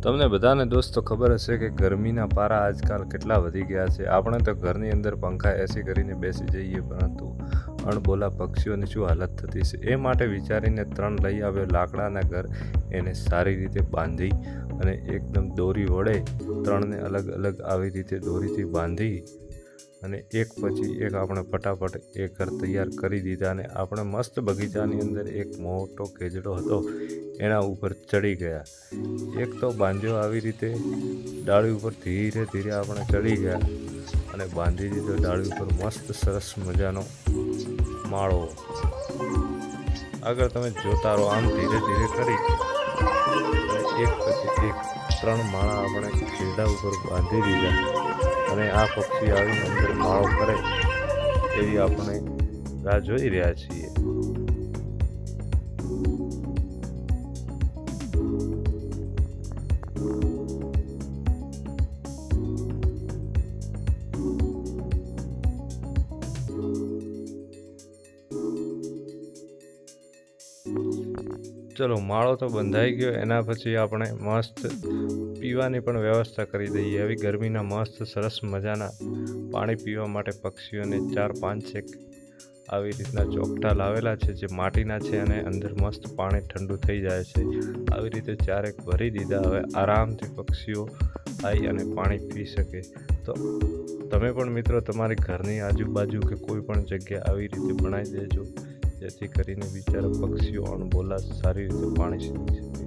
તમને બધાને દોસ્તો ખબર હશે કે ગરમીના પારા આજકાલ કેટલા વધી ગયા છે। આપણે તો ઘરની અંદર પંખા એસી કરીને બેસી જઈએ, પરંતુ અણબોલા પક્ષીઓની શું હાલત થતી છે। એ માટે વિચારીને 3 લઈ આવ્યો લાકડાના ઘર। એને સારી રીતે બાંધી અને એકદમ દોરી વડે 3ને અલગ અલગ આવી રીતે દોરીથી બાંધી અને એક પછી એક આપણે ફટાફટ એ ઘર તૈયાર કરી દીધા। અને આપણે મસ્ત બગીચાની અંદર એક મોટો કેજડો હતો, એના ઉપર ચડી ગયા। એક તો બાંધ્યો આવી રીતે ડાળી ઉપર, ધીરે ધીરે આપણે ચડી ગયા અને બાંધી દીધો ડાળી ઉપર મસ્ત સરસ મજાનો માળો। આગળ તમે જોતા રહો, આમ ધીરે ધીરે કરી અને એક પછી એક 3 માળા આપણે કેડા ઉપર બાંધી દીધા। અને આ પક્ષી આવીને અંદર માળો કરે એવી આપણે રાહ જોઈ રહ્યા છીએ। ચલો, માળો તો બંધાઈ ગયો। એના પછી આપણે મસ્ત પીવાની પણ વ્યવસ્થા કરી દઈએ। એવી ગરમીના મસ્ત સરસ મજાના પાણી પીવા માટે પક્ષીઓને 4-5 એક આવી રીતના ચોકઠા લાવેલા છે, જે માટીના છે અને અંદર મસ્ત પાણી ઠંડુ થઈ જાય છે। આવી રીતે 4 એક ભરી દીધા। હવે આરામથી પક્ષીઓ આવી અને પાણી પી શકે। તો તમે પણ મિત્રો તમારી ઘરની આજુબાજુ કે કોઈ પણ જગ્યા આવી રીતે બનાવી દેજો, જેથી કરીને બિચારા પક્ષીઓ અણબોલા સારી રીતે પાણી પી શકે।